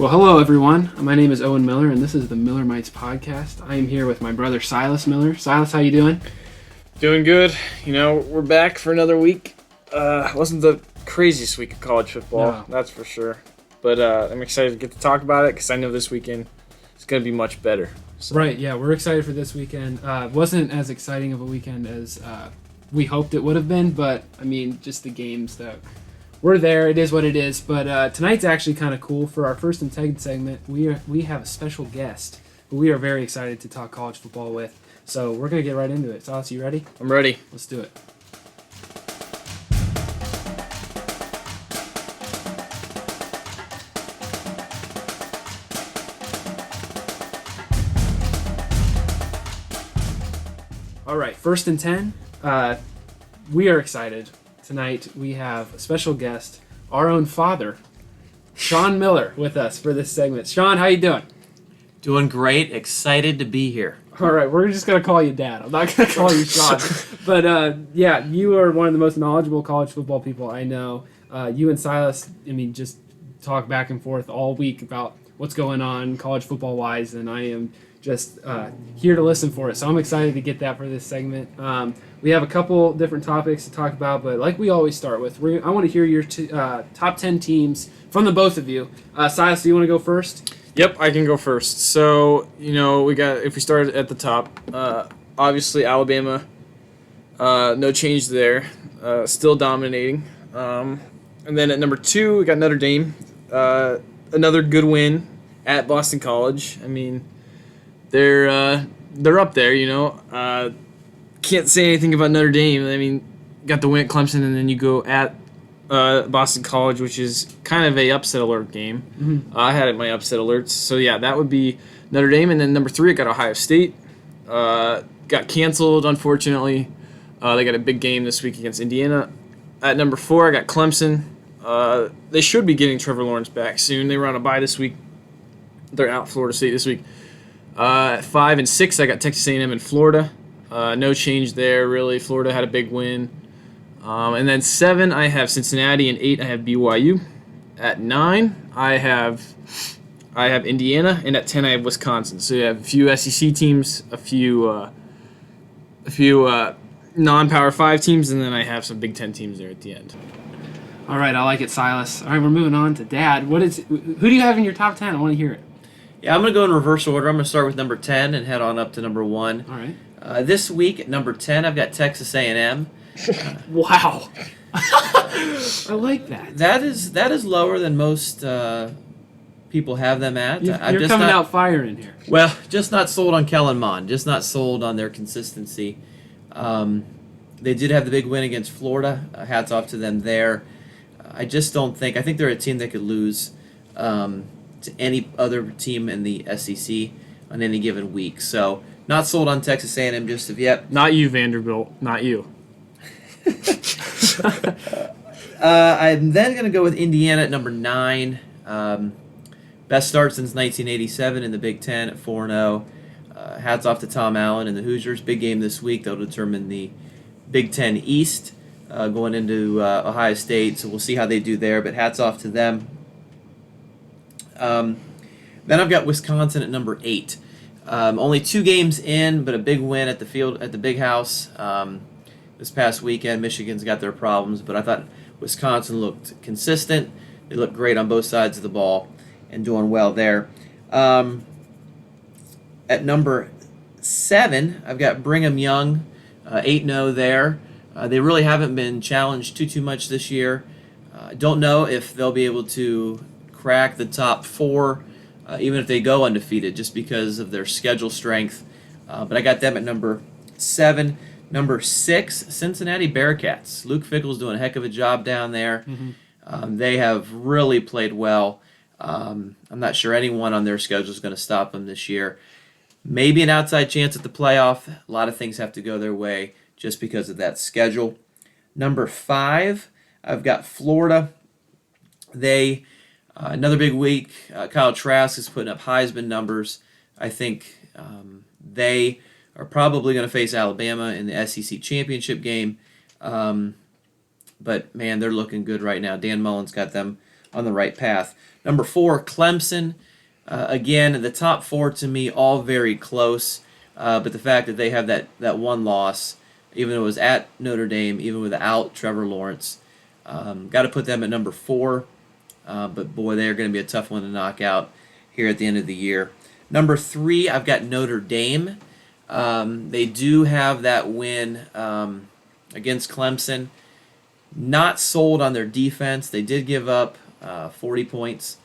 Well, hello everyone. My name is Owen Miller, and this is the Miller Mites podcast. I am here with my brother Silas Miller. Silas, how you doing? Doing good. We're back for another week. Wasn't the craziest week of college football, No. that's for sure. But I'm excited to get to talk about it because I know this weekend is going to be much better. So. Right, yeah, we're excited for this weekend. Wasn't as exciting of a weekend as we hoped it would have been, but I mean, just the games that were there, it is what it is. But tonight's actually kind of cool. For our first Untitled segment, we have a special guest who we are very excited to talk college football with. So we're going to get right into it. Silas, you ready? I'm ready. Let's do it. All right, 1st and 10. We are excited. Tonight we have a special guest, our own father, Shawn Miller, with us for this segment. Shawn, how you doing? Doing great. Excited to be here. All right, we're just going to call you Dad. I'm not going to call you Shawn. But, yeah, you are one of the most knowledgeable college football people I know. You and Silas, just talk back and forth all week about what's going on college football-wise, and I am just here to listen for it. So I'm excited to get that for this segment. We have a couple different topics to talk about, but like we always start with, I want to hear your top 10 teams from the both of you. Silas, do you want to go first? Yep, I can go first. So, if we start at the top, obviously Alabama, no change there, still dominating. And then at number 2, we got Notre Dame, another good win at Boston College. They're up there, Can't say anything about Notre Dame. Got the win at Clemson, and then you go at Boston College, which is kind of a upset alert game. Mm-hmm. I had it in my upset alerts. So, yeah, that would be Notre Dame. And then number 3, I got Ohio State. Got canceled, unfortunately. They got a big game this week against Indiana. At number 4, I got Clemson. They should be getting Trevor Lawrence back soon. They were on a bye this week. They're out Florida State this week. At 5 and 6, I got Texas A&M and Florida. No change there, really. Florida had a big win. And then 7, I have Cincinnati, and 8, I have BYU. At 9, I have Indiana, and at 10, I have Wisconsin. So you have a few SEC teams, a few non-Power 5 teams, and then I have some Big Ten teams there at the end. All right, I like it, Silas. All right, we're moving on to Dad. Who do you have in your top 10? I want to hear it. Yeah, I'm going to go in reverse order. I'm going to start with number 10 and head on up to number 1. All right. This week at number 10, I've got Texas A&M. Wow. I like that. That is lower than most people have them at. You're I'm just coming not, out firing here. Well, just not sold on Kellen Mond. Just not sold on their consistency. They did have the big win against Florida. Hats off to them there. I just don't think. I think they're a team that could lose to any other team in the SEC on any given week. So, not sold on Texas A&M just of yet. Not you, Vanderbilt. Not you. I'm then going to go with Indiana at number 9. Best start since 1987 in the Big Ten at 4-0. Hats off to Tom Allen and the Hoosiers. Big game this week. They'll determine the Big Ten East going into Ohio State. So we'll see how they do there, but hats off to them. Then I've got Wisconsin at number 8. Only 2 games in, but a big win at the Big House this past weekend. Michigan's got their problems, but I thought Wisconsin looked consistent. They looked great on both sides of the ball and doing well there. At number 7, I've got Brigham Young, 8-0 there. They really haven't been challenged too much this year. Don't know if they'll be able to crack the top 4, even if they go undefeated, just because of their schedule strength. But I got them at number 7. Number 6, Cincinnati Bearcats. Luke Fickell's doing a heck of a job down there. Mm-hmm. They have really played well. I'm not sure anyone on their schedule is going to stop them this year. Maybe an outside chance at the playoff. A lot of things have to go their way just because of that schedule. Number 5, I've got Florida. They another big week. Kyle Trask is putting up Heisman numbers. I think they are probably going to face Alabama in the SEC championship game. But, man, they're looking good right now. Dan Mullen's got them on the right path. Number 4, Clemson. Again, the top 4 to me all very close, but the fact that they have that one loss, even though it was at Notre Dame, even without Trevor Lawrence, got to put them at number 4. But boy, they're going to be a tough one to knock out here at the end of the year. Number 3, I've got Notre Dame. They do have that win against Clemson. Not sold on their defense. They did give up 40 points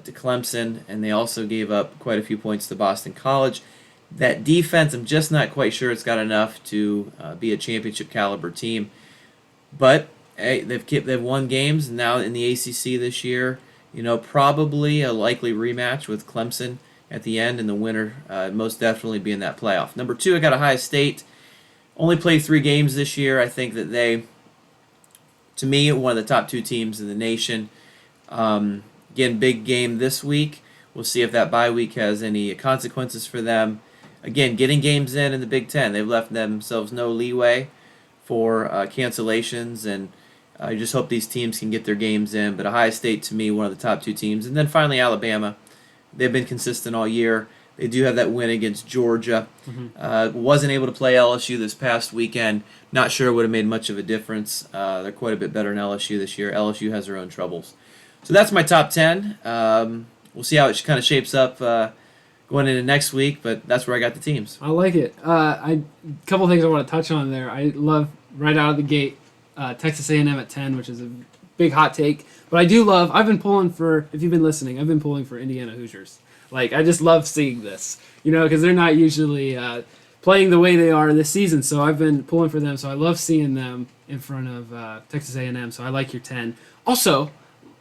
to Clemson, and they also gave up quite a few points to Boston College. That defense, I'm just not quite sure it's got enough to be a championship caliber team. But hey, they've won games now in the ACC this year. Probably a likely rematch with Clemson at the end, and the winner most definitely be in that playoff. Number 2, I got Ohio State. Only played 3 games this year. I think that they, to me, are one of the top 2 teams in the nation. Again, big game this week. We'll see if that bye week has any consequences for them. Again, getting games in the Big Ten. They've left themselves no leeway for cancellations, and I just hope these teams can get their games in. But Ohio State, to me, one of the top 2 teams. And then finally, Alabama. They've been consistent all year. They do have that win against Georgia. Wasn't able to play LSU this past weekend. Not sure it would have made much of a difference. They're quite a bit better than LSU this year. LSU has their own troubles. So that's my top 10. We'll see how it kind of shapes up going into next week, but that's where I got the teams. I like it. A couple things I want to touch on there. I love right out of the gate Texas A&M at 10, which is a big hot take. But I do love. I've been pulling for. If you've been listening, I've been pulling for Indiana Hoosiers. Like I just love seeing this, because they're not usually playing the way they are this season. So I've been pulling for them. So I love seeing them in front of Texas A&M. So I like your 10. Also,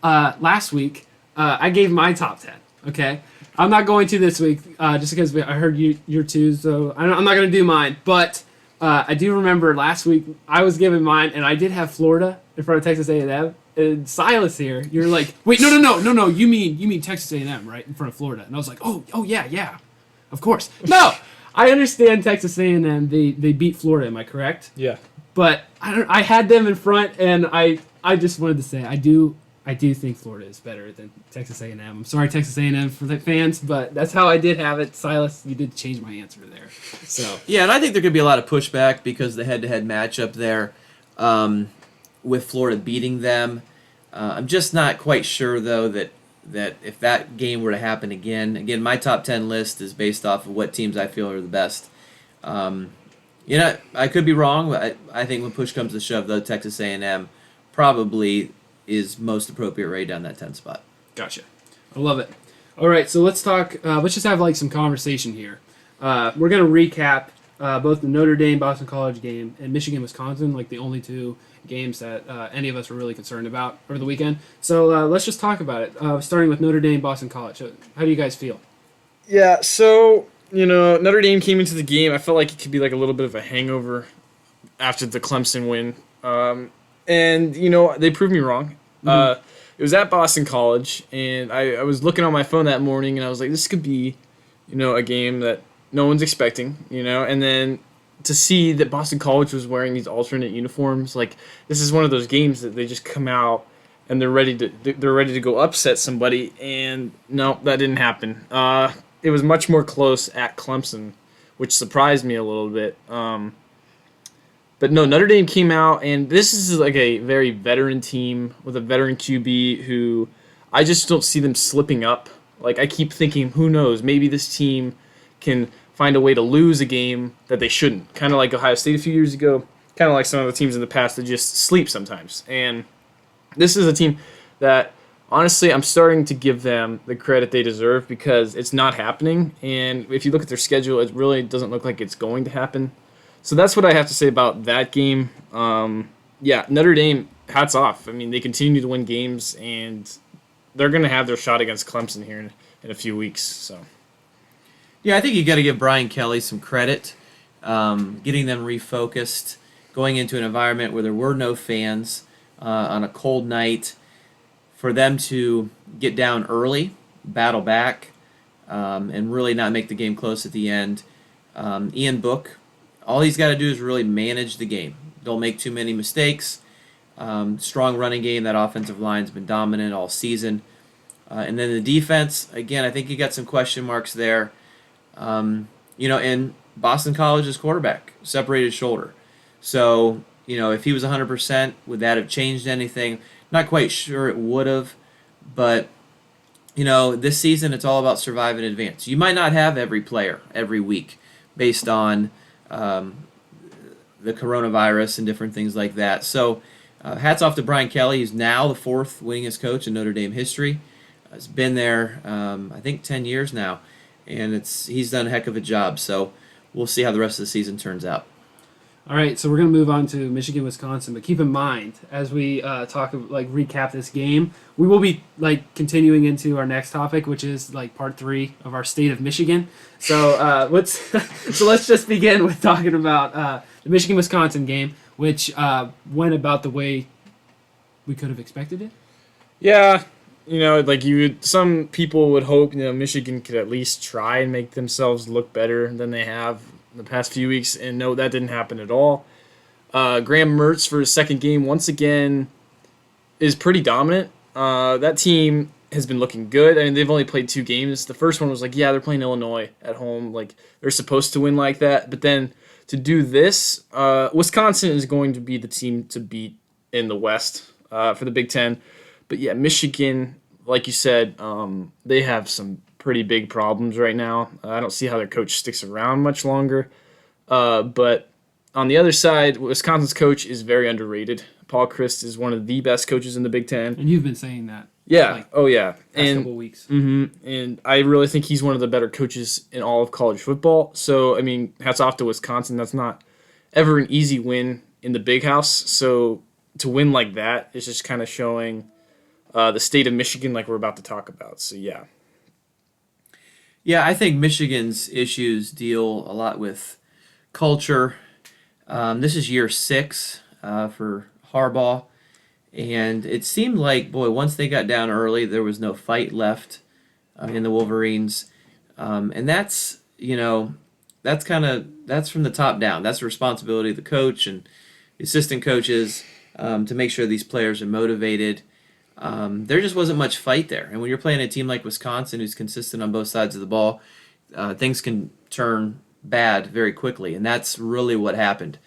last week I gave my top 10. Okay. I'm not going to this week just because I heard your 2, so I'm not going to do mine. But I do remember last week I was giving mine, and I did have Florida in front of Texas A&M. And Silas here, you're like, wait, no. You mean Texas A&M, right, in front of Florida? And I was like, oh yeah, of course. No, I understand Texas A&M. They beat Florida. Am I correct? Yeah. But I had them in front, and I just wanted to say I do think Florida is better than Texas A&M. I'm sorry, Texas A&M for the fans, but that's how I did have it. Silas, you did change my answer there. So yeah, and I think there could be a lot of pushback because the head-to-head matchup there with Florida beating them. I'm just not quite sure, though, that if that game were to happen again, my top 10 list is based off of what teams I feel are the best. I could be wrong, but I think when push comes to shove, though, Texas A&M probably is most appropriate right down that 10 spot. Gotcha. I love it. All right, so let's talk. Let's just have some conversation here. We're gonna recap both the Notre Dame Boston College game and Michigan Wisconsin, like the only 2 games that any of us were really concerned about over the weekend. So let's just talk about it. Starting with Notre Dame Boston College. How do you guys feel? Yeah. So Notre Dame came into the game. I felt like it could be like a little bit of a hangover after the Clemson win. And they proved me wrong. It was at Boston College, and I was looking on my phone that morning, and I was like, this could be, a game that no one's expecting, and then to see that Boston College was wearing these alternate uniforms, like this is one of those games that they just come out and they're ready to go upset somebody, and no, that didn't happen. It was much more close at Clemson, which surprised me a little bit. But no, Notre Dame came out, and this is like a very veteran team with a veteran QB who I just don't see them slipping up. Like, I keep thinking, who knows, maybe this team can find a way to lose a game that they shouldn't. Kind of like Ohio State a few years ago, kind of like some of the teams in the past that just sleep sometimes. And this is a team that, honestly, I'm starting to give them the credit they deserve because it's not happening. And if you look at their schedule, it really doesn't look like it's going to happen. So that's what I have to say about that game. Notre Dame, hats off. I mean, they continue to win games, and they're going to have their shot against Clemson here in a few weeks. So, yeah, I think you got to give Brian Kelly some credit, getting them refocused, going into an environment where there were no fans on a cold night, for them to get down early, battle back, and really not make the game close at the end. Ian Book, all he's got to do is really manage the game. Don't make too many mistakes. Strong running game. That offensive line's been dominant all season. And then the defense, again, I think you got some question marks there. And Boston College's quarterback separated shoulder. So, if he was 100%, would that have changed anything? Not quite sure it would have. But, this season it's all about survive in advance. You might not have every player every week based on the coronavirus and different things like that. So, hats off to Brian Kelly, who's now the fourth winningest coach in Notre Dame history. He's been there, I think, 10 years now, and he's done a heck of a job. So we'll see how the rest of the season turns out. All right, so we're going to move on to Michigan, Wisconsin, but keep in mind, as we recap this game, we will be continuing into our next topic, which is part 3 of our state of Michigan. So let's just begin with talking about the Michigan, Wisconsin game, which went about the way we could have expected it. Yeah, some people would hope Michigan could at least try and make themselves look better than they have in the past few weeks, and no, that didn't happen at all. Graham Mertz for his second game once again is pretty dominant. That team has been looking good. I mean, they've only played 2 games. The first one was they're playing Illinois at home, they're supposed to win like that. But then to do this, Wisconsin is going to be the team to beat in the West for the Big Ten. But yeah, Michigan, like you said, they have some pretty big problems right now. I don't see how their coach sticks around much longer. But on the other side, Wisconsin's coach is very underrated. Paul Chryst is one of the best coaches in the Big Ten. And you've been saying that. Yeah. Past couple weeks. Mm-hmm. And I really think he's one of the better coaches in all of college football. So, I mean, hats off to Wisconsin. That's not ever an easy win in the Big House. So to win like that is just kind of showing the state of Michigan like we're about to talk about. So, yeah. Yeah, I think Michigan's issues deal a lot with culture. This is year 6 for Harbaugh, and it seemed like, once they got down early, there was no fight left in the Wolverines, and that's from the top down. That's the responsibility of the coach and the assistant coaches to make sure these players are motivated. There just wasn't much fight there. And when you're playing a team like Wisconsin who's consistent on both sides of the ball, things can turn bad very quickly. And that's really what happened.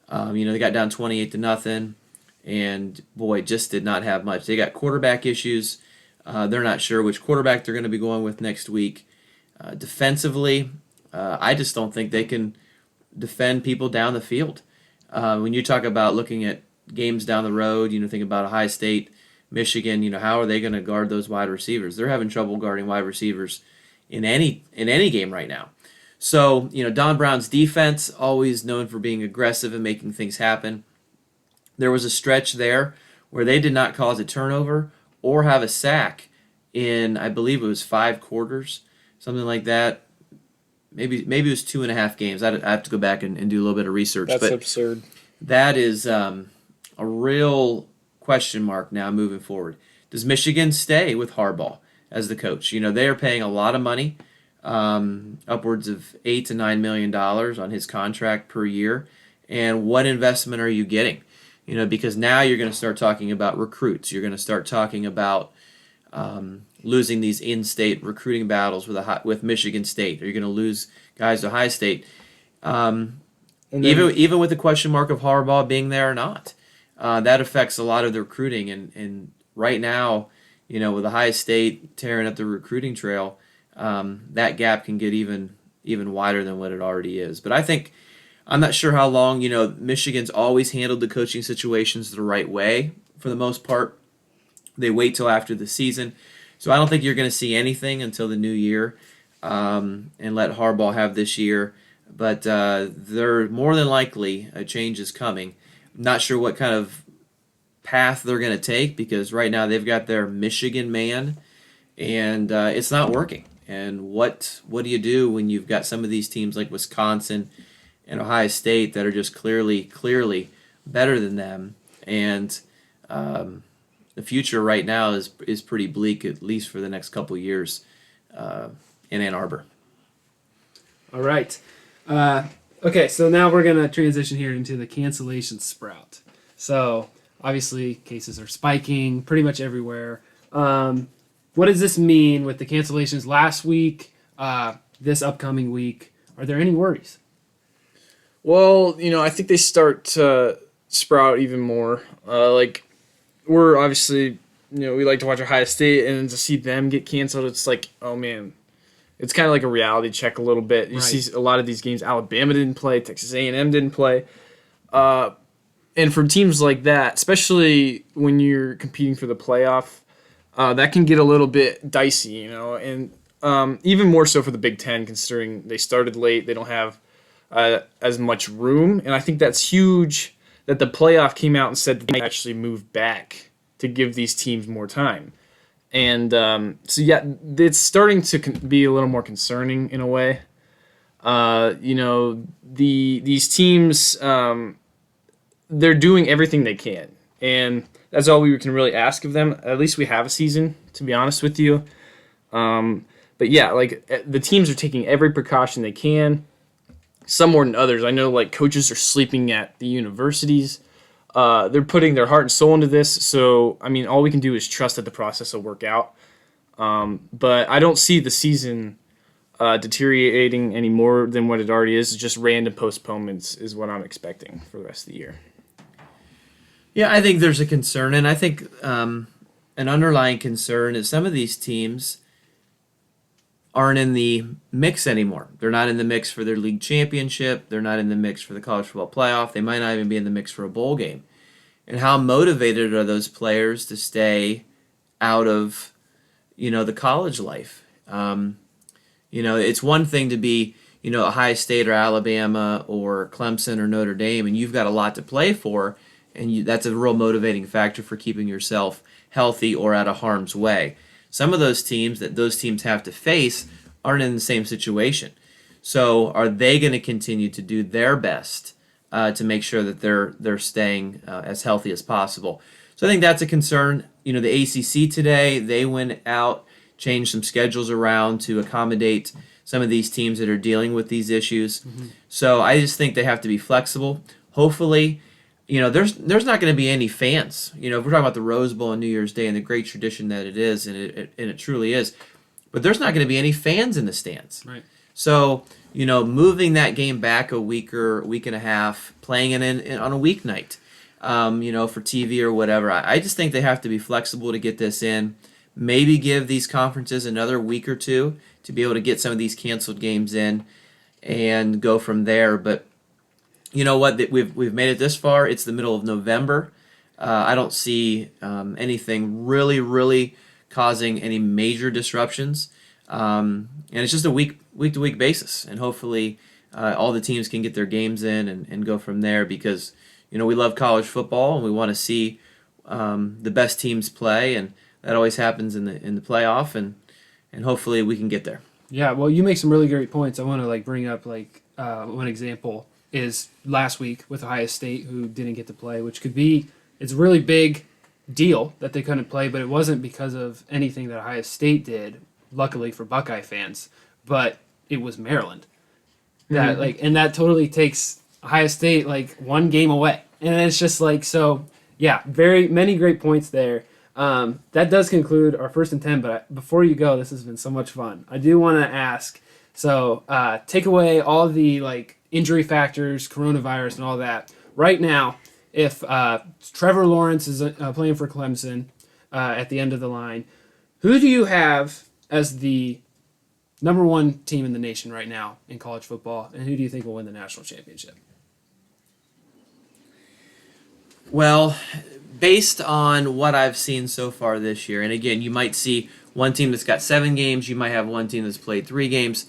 They got down 28-0, and just did not have much. They got quarterback issues. They're not sure which quarterback they're going to be going with next week. Defensively, I just don't think they can defend people down the field. When you talk about looking at games down the road, think about Ohio State, Michigan, how are they going to guard those wide receivers? They're having trouble guarding wide receivers in any game right now. So, Don Brown's defense, always known for being aggressive and making things happen. There was a stretch there where they did not cause a turnover or have a sack in, I believe it was 5 quarters, something like that. Maybe it was 2.5 games. I have to go back and do a little bit of research. That's absurd. That is a real question mark now moving forward. Does Michigan stay with Harbaugh as the coach? They are paying a lot of money, upwards of $8 to $9 million on his contract per year. And what investment are you getting? Because now you're going to start talking about recruits. You're going to start talking about losing these in-state recruiting battles with Michigan State. Are you going to lose guys to Ohio State? Even with the question mark of Harbaugh being there or not. That affects a lot of the recruiting, and right now, with Ohio State tearing up the recruiting trail, that gap can get even wider than what it already is. But I'm not sure how long. Michigan's always handled the coaching situations the right way for the most part. They wait till after the season, so I don't think you're going to see anything until the new year, and let Harbaugh have this year. But they're more than likely a change is coming. Not sure what kind of path they're going to take, because right now they've got their Michigan man, and it's not working. And what do you do when you've got some of these teams like Wisconsin and Ohio State that are just clearly better than them? And the future right now is pretty bleak, at least for the next couple of years in Ann Arbor. All right. Okay, so now we're going to transition here into the cancellation sprout. So, obviously, cases are spiking pretty much everywhere. what does this mean with the cancellations last week, this upcoming week? Are there any worries? Well, I think they start to sprout even more. We're obviously, we like to watch Ohio State, and to see them get canceled, it's like, oh man, it's kind of like a reality check a little bit. You see a lot of these games. Alabama didn't play. Texas A&M didn't play. And for teams like that, especially when you're competing for the playoff, that can get a little bit dicey, and even more so for the Big Ten, considering they started late. They don't have as much room, and I think that's huge that the playoff came out and said that they actually moved back to give these teams more time. And it's starting to be a little more concerning in a way. These teams, they're doing everything they can, and that's all we can really ask of them. At least we have a season, to be honest with you. But yeah, the teams are taking every precaution they can. Some more than others. I know coaches are sleeping at the universities. They're putting their heart and soul into this. So, all we can do is trust that the process will work out. But I don't see the season deteriorating any more than what it already is. It's just random postponements is what I'm expecting for the rest of the year. Yeah, I think there's a concern, and I think an underlying concern is some of these teams aren't in the mix anymore. They're not in the mix for their league championship. They're not in the mix for the college football playoff. They might not even be in the mix for a bowl game. And how motivated are those players to stay out of, the college life? It's one thing to be, Ohio State or Alabama or Clemson or Notre Dame, and you've got a lot to play for, and that's a real motivating factor for keeping yourself healthy or out of harm's way. Some of those teams that those teams have to face aren't in the same situation. So are they going to continue to do their best to make sure that they're staying as healthy as possible? So I think that's a concern. The ACC today, they went out, changed some schedules around to accommodate some of these teams that are dealing with these issues. Mm-hmm. So I just think they have to be flexible. Hopefully, there's not going to be any fans. If we're talking about the Rose Bowl on New Year's Day and the great tradition that it is, and it truly is, but there's not going to be any fans in the stands. Right. So, moving that game back a week and a half, playing it on a weeknight, for TV or whatever. I just think they have to be flexible to get this in. Maybe give these conferences another week or two to be able to get some of these canceled games in and go from there. But you know what? We've made it this far. It's the middle of November. I don't see anything really causing any major disruptions. And it's just a week-to-week basis. And hopefully all the teams can get their games in and go from there because, we love college football and we want to see the best teams play. And that always happens in the playoff. And hopefully we can get there. Yeah, well, you make some really great points. I want to bring up one example is last week with Ohio State, who didn't get to play, which it's a really big deal that they couldn't play, but it wasn't because of anything that Ohio State did, luckily for Buckeye fans, but it was Maryland. That and that totally takes Ohio State one game away. And it's just so yeah, very many great points there. That does conclude our 1st and 10, but before you go, this has been so much fun. I do want to ask, take away all the injury factors, coronavirus, and all that. Right now, if Trevor Lawrence is playing for Clemson at the end of the line, who do you have as the number 1 team in the nation right now in college football, and who do you think will win the national championship? Well, based on what I've seen so far this year, and again, you might see one team that's got 7 games, you might have one team that's played 3 games.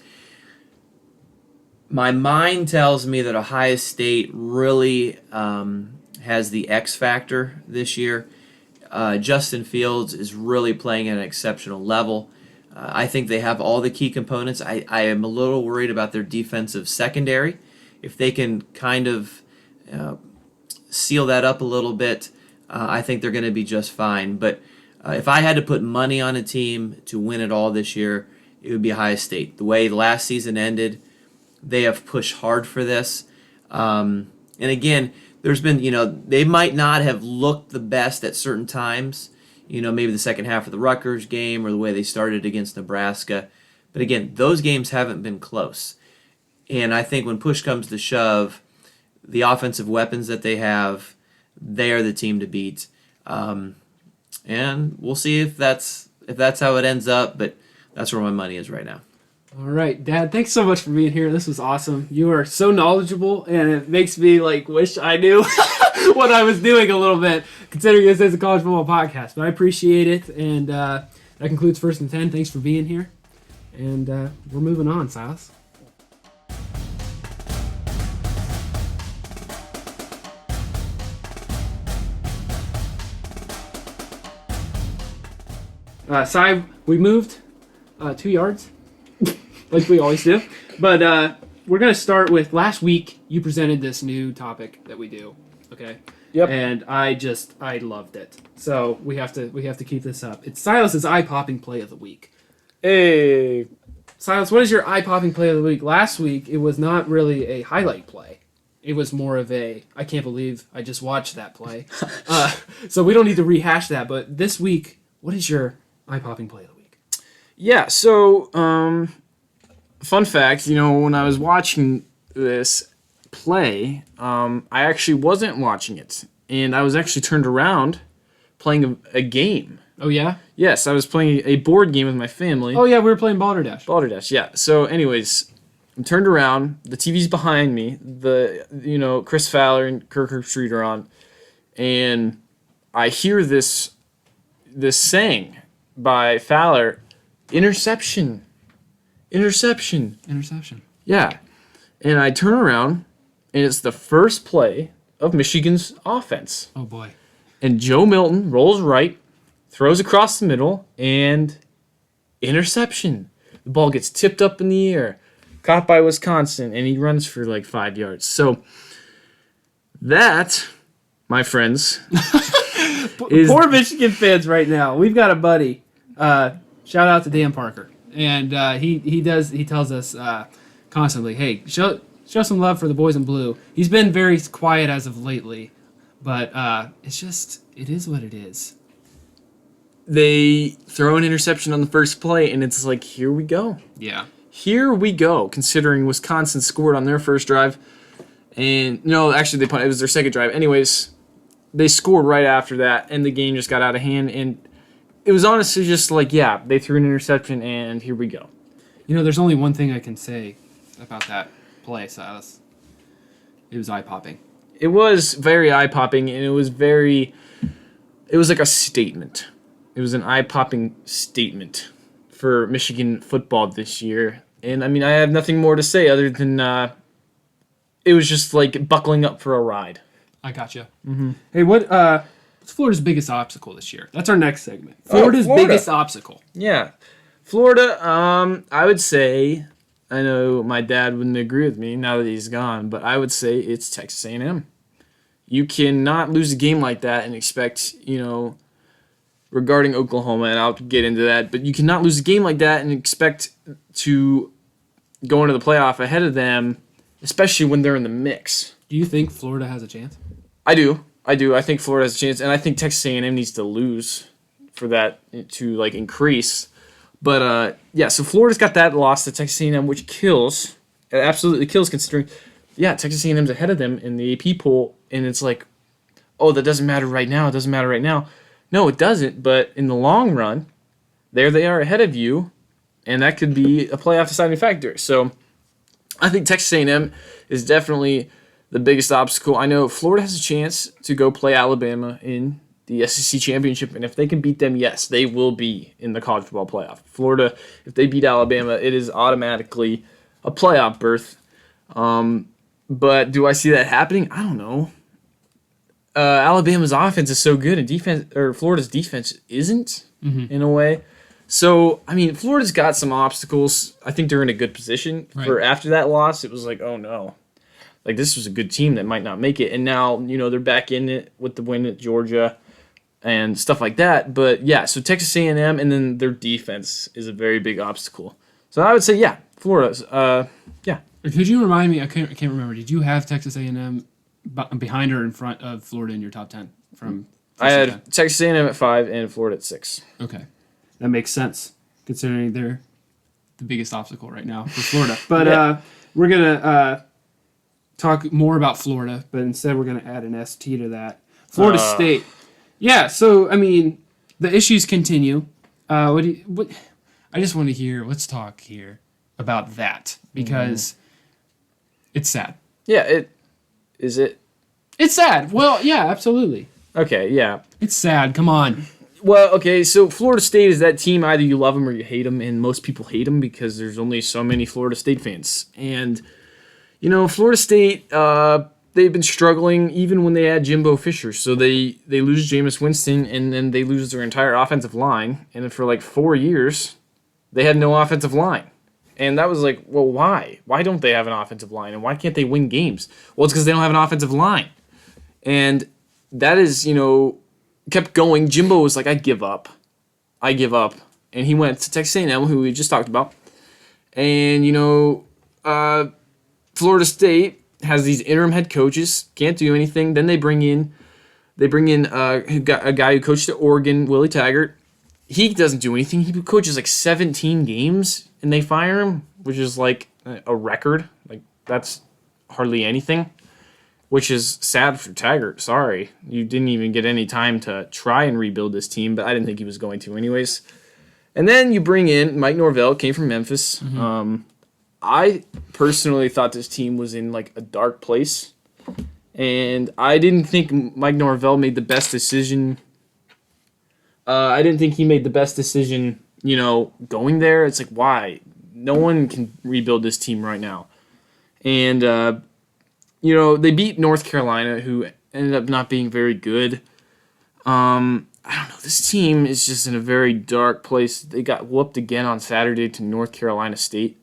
My mind tells me that Ohio State really has the X factor this year. Justin Fields is really playing at an exceptional level. I think they have all the key components. I am a little worried about their defensive secondary. If they can kind of seal that up a little bit, I think they're going to be just fine. But if I had to put money on a team to win it all this year, it would be Ohio State. The way the last season ended, they have pushed hard for this. And again, there's been, they might not have looked the best at certain times, maybe the second half of the Rutgers game or the way they started against Nebraska. But again, those games haven't been close. And I think when push comes to shove, the offensive weapons that they have, they are the team to beat. And we'll see if that's how it ends up, but that's where my money is right now. All right, Dad, thanks so much for being here. This was awesome. You are so knowledgeable, and it makes me wish I knew what I was doing a little bit, considering this is a college football podcast. But I appreciate it, and that concludes First and 10. Thanks for being here, and we're moving on, Silas. Si, we moved 2 yards. Like we always do. But we're going to start with last week you presented this new topic that we do. Okay? Yep. And I loved it. So we have to keep this up. It's Silas's eye-popping play of the week. Hey. Silas, what is your eye-popping play of the week? Last week it was not really a highlight play. It was more of I can't believe I just watched that play. So we don't need to rehash that, but this week, what is your eye-popping play of the week? Yeah, so fun fact, when I was watching this play, I actually wasn't watching it. And I was actually turned around playing a game. Oh, yeah? Yes, I was playing a board game with my family. Oh, yeah, we were playing Balderdash. Balderdash, yeah. So anyways, I'm turned around. The TV's behind me. Chris Fowler and Kirk Herbstreit are on. And I hear this saying by Fowler, interception. Yeah. And I turn around, and it's the first play of Michigan's offense. Oh, boy. And Joe Milton rolls right, throws across the middle, and interception. The ball gets tipped up in the air, caught by Wisconsin, and he runs for 5 yards. So that, my friends, is... Poor Michigan fans right now. We've got a buddy. Shout out to Dan Parker. And he tells us constantly, hey, show some love for the boys in blue. He's been very quiet as of lately, but it is what it is. They throw an interception on the first play, and it's here we go. Yeah. Here we go, considering Wisconsin scored on their first drive. And, no, actually, they punted. It was their second drive. Anyways, they scored right after that, and the game just got out of hand, and it was honestly just they threw an interception, and here we go. There's only one thing I can say about that play, Silas. It was eye-popping. It was very eye-popping, and it was like a statement. It was an eye-popping statement for Michigan football this year. And, I have nothing more to say other than it was just buckling up for a ride. I gotcha. Mm-hmm. Hey, what's Florida's biggest obstacle this year? That's our next segment. Florida's biggest obstacle. Yeah. Florida, I would say, I know my dad wouldn't agree with me now that he's gone, but I would say it's Texas A&M. You cannot lose a game like that and expect, regarding Oklahoma, and I'll get into that, but you cannot lose a game like that and expect to go into the playoff ahead of them, especially when they're in the mix. Do you think Florida has a chance? I do. I think Florida has a chance, and I think Texas A&M needs to lose for that to increase. But so Florida's got that loss to Texas A&M, which kills. It absolutely kills, considering, Texas A&M's ahead of them in the AP poll, and it's that doesn't matter right now. It doesn't matter right now. No, it doesn't. But in the long run, there they are ahead of you, and that could be a playoff deciding factor. So I think Texas A&M is definitely the biggest obstacle. I know Florida has a chance to go play Alabama in the SEC championship, and if they can beat them, yes, they will be in the college football playoff. Florida, if they beat Alabama, it is automatically a playoff berth. But do I see that happening? I don't know. Alabama's offense is so good, and Florida's defense isn't, in a way. So, Florida's got some obstacles. I think they're in a good position. Right. For after that loss, it was oh no. This was a good team that might not make it. And now, they're back in it with the win at Georgia and stuff like that. But, so Texas A&M and then their defense is a very big obstacle. So I would say, Florida's, Could you remind me, I can't remember, did you have Texas A&M behind or in front of Florida in your top 10 from I had Texas A&M at 5 and Florida at 6. Okay, that makes sense considering they're the biggest obstacle right now for Florida. But we're gonna talk more about Florida, but instead we're gonna add an ST to that. Florida State. Yeah. So I mean, the issues continue. What? I just want to hear. Let's talk here about that because it's sad. Yeah. Is it? It's sad. Well, yeah, absolutely. Okay. Yeah. It's sad. Come on. Well, okay, so Florida State is that team, either you love them or you hate them, and most people hate them because there's only so many Florida State fans. And, Florida State, they've been struggling even when they had Jimbo Fisher. So they lose Jameis Winston, and then they lose their entire offensive line. And for like 4 years, they had no offensive line. And that was like, well, why? Why don't they have an offensive line? And why can't they win games? Well, it's because they don't have an offensive line. And that is, kept going. Jimbo was like, I give up. And he went to Texas A&M, who we just talked about. And, Florida State has these interim head coaches, can't do anything. Then they bring in a guy who coached at Oregon, Willie Taggart. He doesn't do anything. He coaches like 17 games, and they fire him, which is like a record. Like, that's hardly anything. Which is sad for Taggart. Sorry. You didn't even get any time to try and rebuild this team, but I didn't think he was going to anyways. And then you bring in Mike Norvell, came from Memphis. Mm-hmm. I personally thought this team was in like a dark place. And I didn't think Mike Norvell made the best decision. I didn't think he made the best decision, going there. It's like, why? No one can rebuild this team right now. And, they beat North Carolina, who ended up not being very good. I don't know. This team is just in a very dark place. They got whooped again on Saturday to North Carolina State.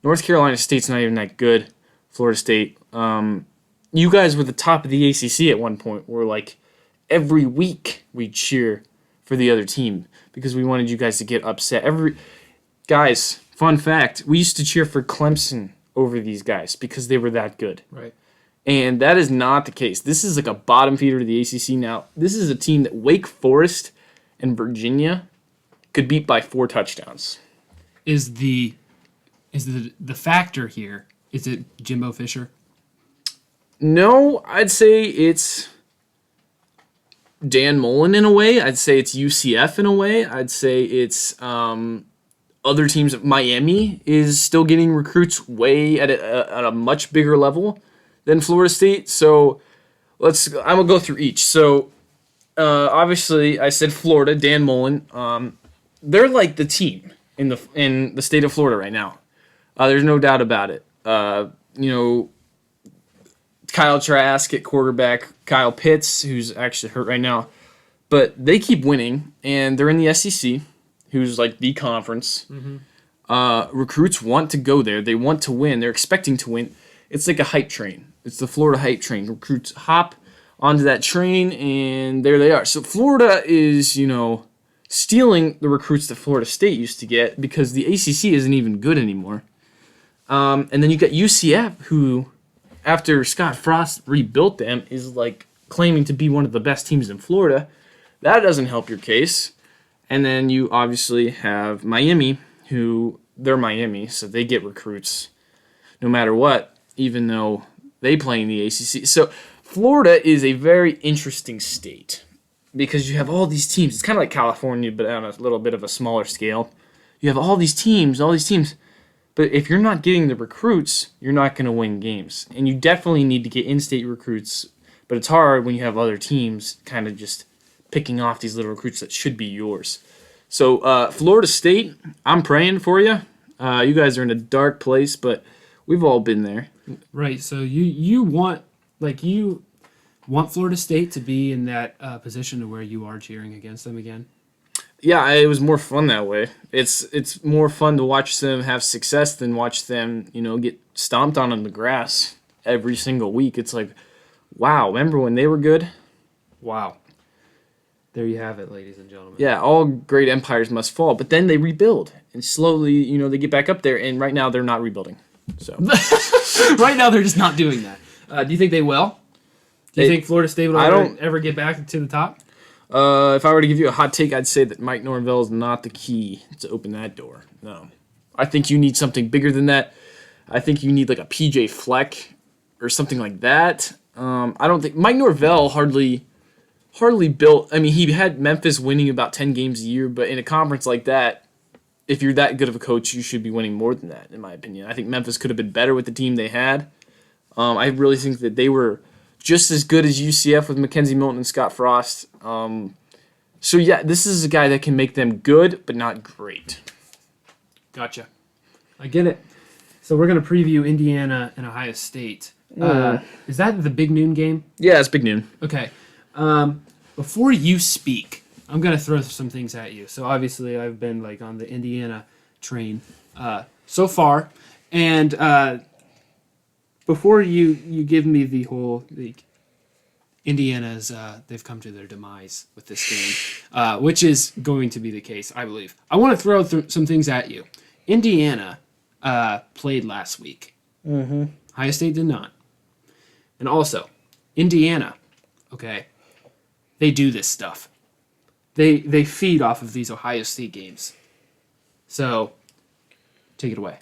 North Carolina State's not even that good. Florida State. You guys were the top of the ACC at one point. We're like, every week we cheer for the other team because we wanted you guys to get upset. Guys, fun fact, we used to cheer for Clemson over these guys because they were that good. Right. And that is not the case. This is like a bottom feeder to the ACC now. This is a team that Wake Forest and Virginia could beat by 4 touchdowns. Is the factor here, is it Jimbo Fisher? No, I'd say it's Dan Mullen in a way. I'd say it's UCF in a way. I'd say it's other teams. Miami is still getting recruits way at a much bigger level than Florida State. So I'm gonna go through each. So obviously I said Florida, Dan Mullen. They're like the team in the state of Florida right now. There's no doubt about it. Kyle Trask at quarterback, Kyle Pitts, who's actually hurt right now. But they keep winning, and they're in the SEC, who's like the conference. Mm-hmm. Recruits want to go there. They want to win. They're expecting to win. It's like a hype train. It's the Florida hype train. Recruits hop onto that train, and there they are. So Florida is, stealing the recruits that Florida State used to get because the ACC isn't even good anymore. And then you got UCF, who, after Scott Frost rebuilt them, is like claiming to be one of the best teams in Florida. That doesn't help your case. And then you obviously have Miami, who they're Miami, so they get recruits no matter what, even though they play in the ACC. So Florida is a very interesting state because you have all these teams. It's kind of like California, but on a little bit of a smaller scale. You have all these teams. But if you're not getting the recruits, you're not going to win games. And you definitely need to get in-state recruits, but it's hard when you have other teams kind of just picking off these little recruits that should be yours. So Florida State, I'm praying for you. You guys are in a dark place, but we've all been there. Right. So you want Florida State to be in that position to where you are cheering against them again? Yeah, it was more fun that way. It's more fun to watch them have success than watch them, get stomped on in the grass every single week. It's like, wow, remember when they were good? Wow. There you have it, ladies and gentlemen. Yeah, all great empires must fall, but then they rebuild, and slowly, they get back up there, and right now they're not rebuilding. So right now they're just not doing that. Do you think they will? Do you think Florida State will ever get back to the top? If I were to give you a hot take, I'd say that Mike Norvell is not the key to open that door. No. I think you need something bigger than that. I think you need like a PJ Fleck or something like that. I don't think Mike Norvell hardly built. I mean, he had Memphis winning about 10 games a year, but in a conference like that, if you're that good of a coach, you should be winning more than that, in my opinion. I think Memphis could have been better with the team they had. I really think that they were just as good as UCF with Mackenzie Milton and Scott Frost. So, yeah, this is a guy that can make them good, but not great. Gotcha. I get it. So we're going to preview Indiana and Ohio State. Is that the big noon game? Yeah, it's big noon. Okay. Before you speak, I'm going to throw some things at you. So obviously I've been like on the Indiana train so far. And before you give me the whole Indiana's they've come to their demise with this game, which is going to be the case, I believe. I want to throw some things at you. Indiana played last week. Mm-hmm. Ohio State did not. And also, Indiana, okay, they do this stuff. They feed off of these Ohio State games. So, take it away.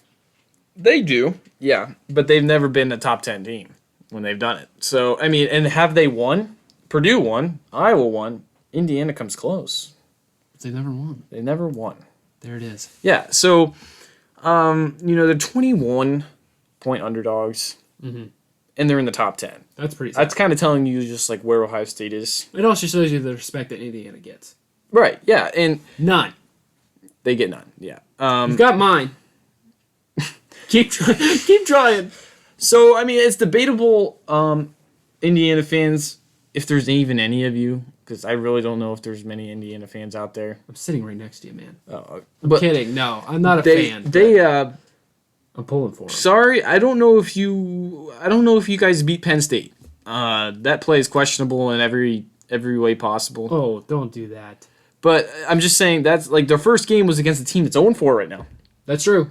They do, yeah, but they've never been a top 10 team when they've done it. So, I mean, and have they won? Purdue won. Iowa won. Indiana comes close. They've never won. They never won. There it is. Yeah, so, they're 21-point underdogs, and they're in the top 10. That's pretty sad. That's kind of telling you just, like, where Ohio State is. It also shows you the respect that Indiana gets. Right, yeah, and... None. They get none, yeah. You've got mine. Keep trying. So, I mean, it's debatable, Indiana fans, if there's even any of you, because I really don't know if there's many Indiana fans out there. I'm sitting right next to you, man. I'm kidding. No, I'm not a fan. I'm pulling for them. Sorry, I don't know if you guys beat Penn State. That play is questionable in every way possible. Oh, don't do that. But I'm just saying that's like their first game was against a team that's 0-4 right now. That's true.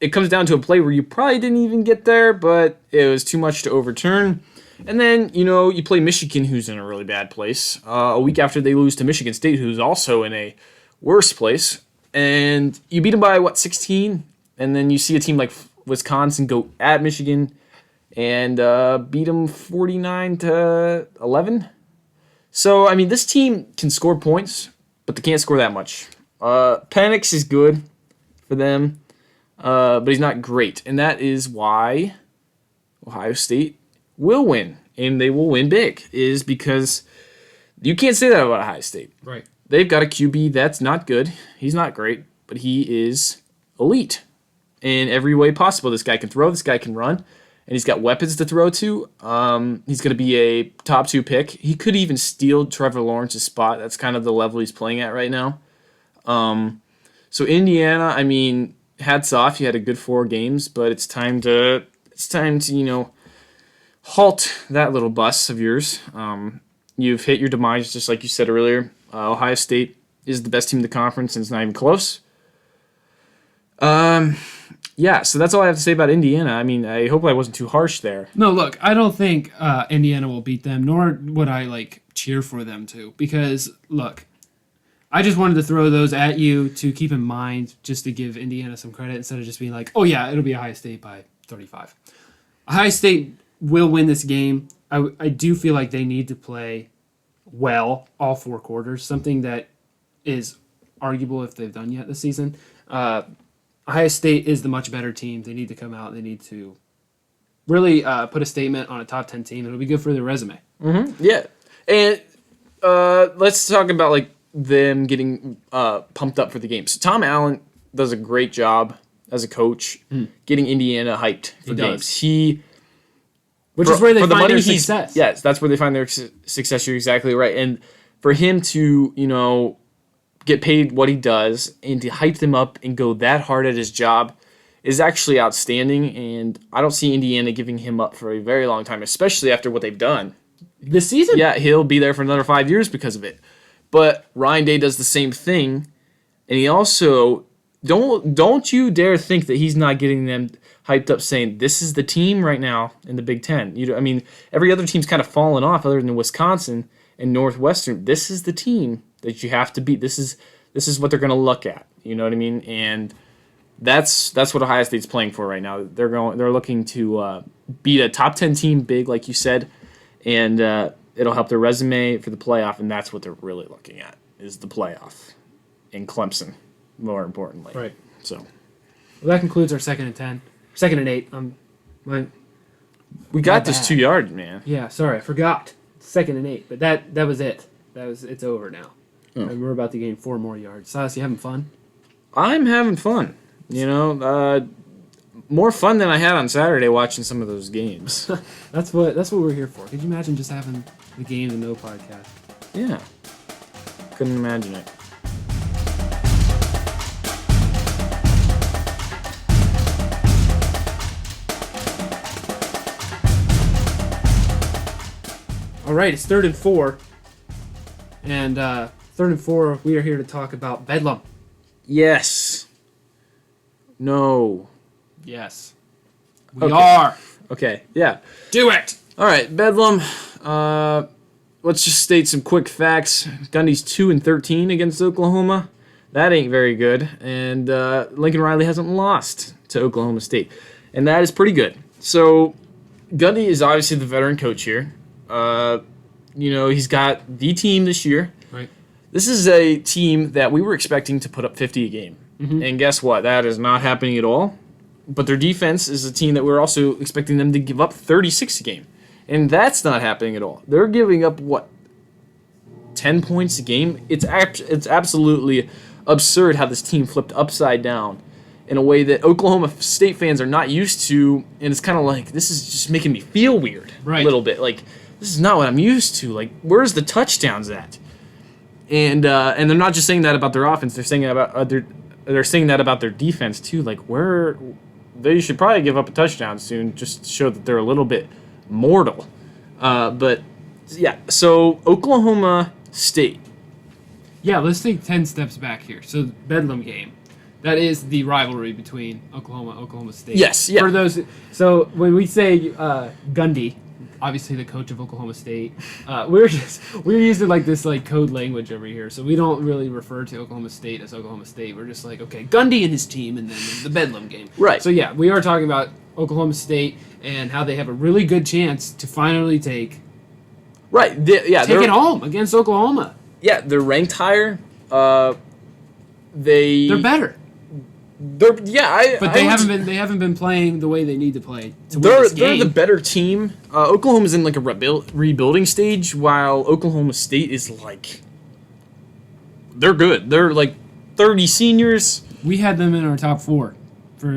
It comes down to a play where you probably didn't even get there, but it was too much to overturn. And then, you play Michigan, who's in a really bad place, a week after they lose to Michigan State, who's also in a worse place. And you beat them by, 16? And then you see a team like Wisconsin go at Michigan and beat them 49-11. So, I mean, this team can score points, but they can't score that much. Penix is good for them, but he's not great. And that is why Ohio State will win, and they will win big, is because you can't say that about Ohio State. Right. They've got a QB that's not good. He's not great, but he is elite in every way possible. This guy can throw, this guy can run, and he's got weapons to throw to. He's going to be a top 2 pick. He could even steal Trevor Lawrence's spot. That's kind of the level he's playing at right now. So Indiana, I mean, hats off. You had a good 4 games, but it's time to halt that little bus of yours. You've hit your demise, just like you said earlier. Ohio State is the best team in the conference, and it's not even close. Yeah, so that's all I have to say about Indiana. I mean, I hope I wasn't too harsh there. No, look, I don't think Indiana will beat them, nor would I, cheer for them to. Because, look, I just wanted to throw those at you to keep in mind, just to give Indiana some credit, instead of just being like, oh, yeah, it'll be Ohio State by 35. Ohio State will win this game. I do feel like they need to play well all 4 quarters, something that is arguable if they've done yet this season. Ohio State is the much better team. They need to come out. They need to really put a statement on a top 10 team. It'll be good for their resume. Mm-hmm. Yeah. And let's talk about them getting pumped up for the game. So Tom Allen does a great job as a coach getting Indiana hyped for games. Which is where they find their success. Yes, that's where they find their success. You're exactly right. And for him to, get paid what he does and to hype them up and go that hard at his job is actually outstanding. And I don't see Indiana giving him up for a very long time, especially after what they've done. This season? Yeah, he'll be there for another 5 years because of it. But Ryan Day does the same thing. And he also, don't you dare think that he's not getting them hyped up saying, this is the team right now in the Big Ten. Every other team's kind of fallen off other than Wisconsin. and Northwestern, this is the team that you have to beat. This is what they're going to look at. You know what I mean? And that's what Ohio State's playing for right now. They're looking to beat a top 10 team big, like you said, and it'll help their resume for the playoff. And that's what they're really looking at, is the playoff in Clemson, more importantly. Right. So, well, that concludes our 2nd and 8. we got this 2 yards, man. Yeah, sorry, I forgot. 2nd and 8, but that was it. It's over now. Oh. And we're about to gain 4 more yards. Silas, you having fun? I'm having fun. You know, more fun than I had on Saturday watching some of those games. That's what we're here for. Could you imagine just having the game and no podcast? Yeah. Couldn't imagine it. All right, it's 3rd and 4. And 3rd and 4, we are here to talk about Bedlam. Yes. No. Yes. We Okay. are. Okay, yeah. Do it! All right, Bedlam. Let's just state some quick facts. Gundy's 2-13 against Oklahoma. That ain't very good. And Lincoln Riley hasn't lost to Oklahoma State. And that is pretty good. So Gundy is obviously the veteran coach here. You know, he's got the team this year. Right. This is a team that we were expecting to put up 50 a game. Mm-hmm. And guess what? That is not happening at all. But their defense is a team that we're also expecting them to give up 36 a game. And that's not happening at all. They're giving up, 10 points a game? It's absolutely absurd how this team flipped upside down in a way that Oklahoma State fans are not used to. And it's kind of like, this is just making me feel weird a little bit. Like, this is not what I'm used to. Like, where's the touchdowns at? And they're not just saying that about their offense. They're saying that about their defense too. Like, they should probably give up a touchdown soon, just to show that they're a little bit mortal. But yeah, so Oklahoma State. Yeah, let's take 10 steps back here. So Bedlam game, that is the rivalry between Oklahoma State. Yes, yeah. For those, so when we say Gundy, obviously the coach of Oklahoma State, we're using like this like code language over here. So we don't really refer to Oklahoma State as Oklahoma State. We're just like, okay, Gundy and his team, and then the Bedlam game. Right. So yeah, we are talking about Oklahoma State and how they have a really good chance to finally take it home against Oklahoma. Yeah, they're ranked higher. They're better. But They haven't been playing the way they need to play to win They're this game. the better team. Oklahoma's in like a rebuilding stage, while Oklahoma State is like, they're good. They're like 30 seniors. We had them in our top 4 for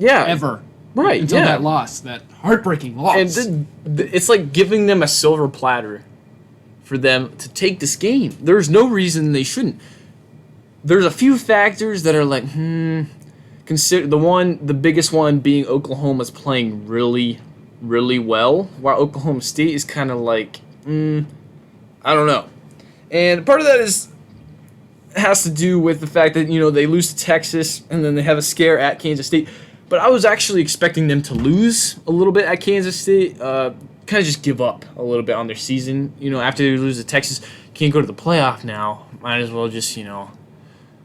ever. Right. Until that loss, that heartbreaking loss. And it's like giving them a silver platter for them to take this game. There's no reason they shouldn't. There's a few factors that are like, consider the biggest one being Oklahoma's playing really, really well, while Oklahoma State is kind of like, I don't know. And part of that has to do with the fact that, they lose to Texas and then they have a scare at Kansas State. But I was actually expecting them to lose a little bit at Kansas State, kind of just give up a little bit on their season. After they lose to Texas, can't go to the playoff now. Might as well just, kind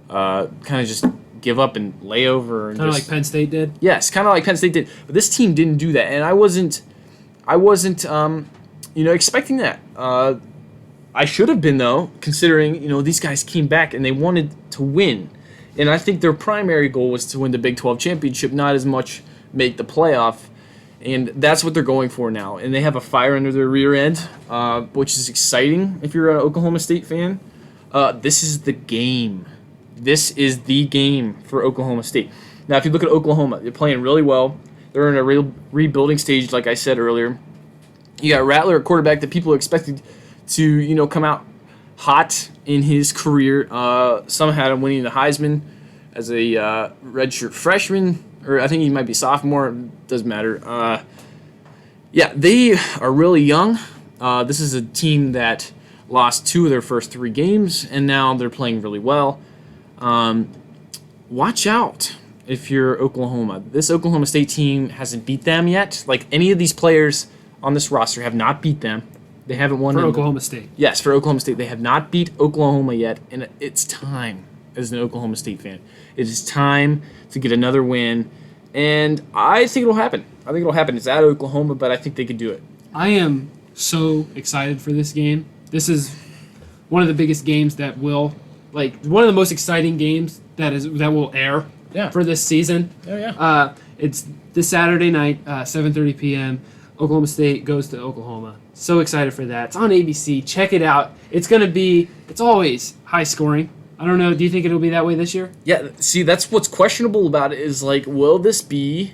of just give up and lay over. Kind of like Penn State did? Yes, kind of like Penn State did. But this team didn't do that, and I wasn't expecting that. I should have been, though, considering, these guys came back and they wanted to win. And I think their primary goal was to win the Big 12 championship, not as much make the playoff. And that's what they're going for now. And they have a fire under their rear end, which is exciting if you're an Oklahoma State fan. This is the game. This is the game for Oklahoma State. Now, if you look at Oklahoma, they're playing really well. They're in a real rebuilding stage, like I said earlier. You got Rattler at quarterback that people expected to, come out hot in his career. Some had him winning the Heisman as a redshirt freshman, or I think he might be sophomore. Doesn't matter. They are really young. This is a team that lost 2 of their first 3 games, and now they're playing really well. Watch out if you're Oklahoma. This Oklahoma State team hasn't beat them yet. Like, any of these players on this roster have not beat them. They haven't won For in Oklahoma State. Yes, for Oklahoma State. They have not beat Oklahoma yet, and it's time as an Oklahoma State fan. It is time to get another win, and I think it'll happen. It's at Oklahoma, but I think they could do it. I am so excited for this game. This is one of the biggest games that will, one of the most exciting games that will air for this season. It's this Saturday night, 7:30 p.m. Oklahoma State goes to Oklahoma. So excited for that. It's on ABC. Check it out. It's always high scoring. I don't know. Do you think it'll be that way this year? Yeah, see, that's what's questionable about it is, will this be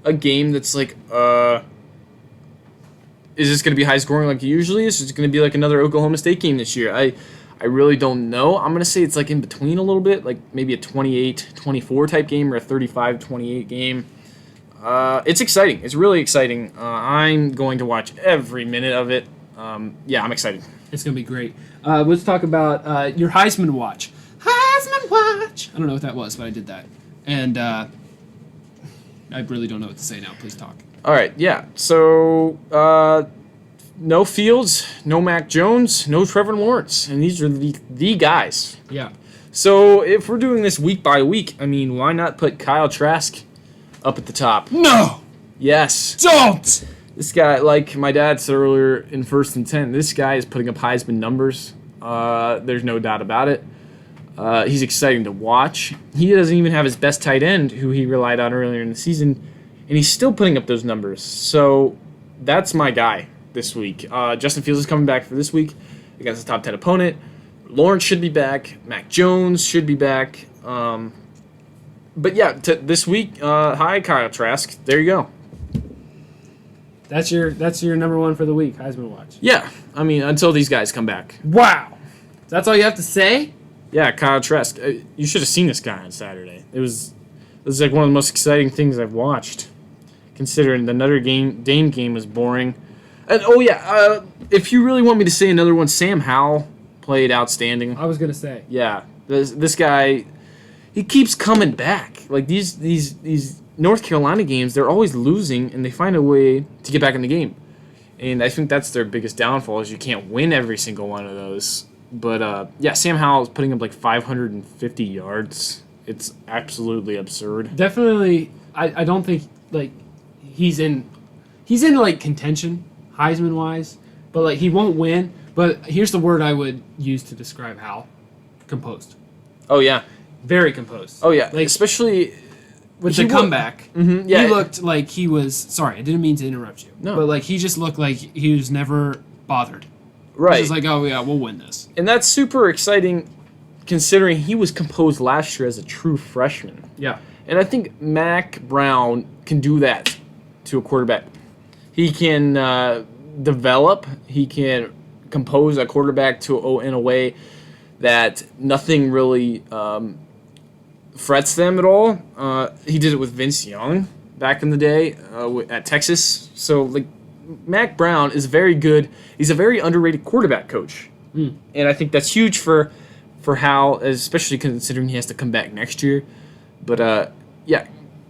a game that's, is this going to be high scoring like it usually is? Is it going to be like another Oklahoma State game this year? I really don't know. I'm going to say it's, in between a little bit, maybe a 28-24 type game or a 35-28 game. It's exciting. It's really exciting. I'm going to watch every minute of it. I'm excited. It's going to be great. Let's talk about your Heisman Watch. Heisman Watch! I don't know what that was, but I did that. And I really don't know what to say now. Please talk. All right, yeah. So, no Fields, no Mac Jones, no Trevor Lawrence. And these are the guys. Yeah. So, if we're doing this week by week, why not put Kyle Trask up at the top? No! Yes. Don't! This guy, like my dad said earlier in 1st and 10, this guy is putting up Heisman numbers. There's no doubt about it. He's exciting to watch. He doesn't even have his best tight end, who he relied on earlier in the season, and he's still putting up those numbers. So that's my guy this week. Justin Fields is coming back for this week against a top 10 opponent. Lawrence should be back. Mac Jones should be back. But yeah, this week, hi Kyle Trask. There you go. That's your number one for the week, Heisman Watch. Yeah, until these guys come back. Wow. That's all you have to say? Yeah, Kyle Trask. You should have seen this guy on Saturday. It was one of the most exciting things I've watched, considering the Notre Dame game was boring. And if you really want me to say another one, Sam Howell played outstanding. I was gonna say. Yeah, this guy, he keeps coming back. These North Carolina games, they're always losing, and they find a way to get back in the game. And I think that's their biggest downfall is you can't win every single one of those. But, Sam Howell is putting up 550 yards. It's absolutely absurd. Definitely, I don't think, he's in contention, Heisman-wise, but, he won't win. But here's the word I would use to describe Howell. Composed. Oh, yeah. Very composed. Oh, yeah. Especially with the comeback. Mm-hmm, yeah. He looked like he was... Sorry, I didn't mean to interrupt you. No. But, he just looked like he was never bothered. Right. He's just oh, yeah, we'll win this. And that's super exciting considering he was composed last year as a true freshman. Yeah. And I think Mac Brown can do that to a quarterback. He can develop. He can compose a quarterback in a way that nothing really frets them at all. He did it with Vince Young back in the day at Texas. So, Mac Brown is very good. He's a very underrated quarterback coach. And I think that's huge for Hal, especially considering he has to come back next year. But,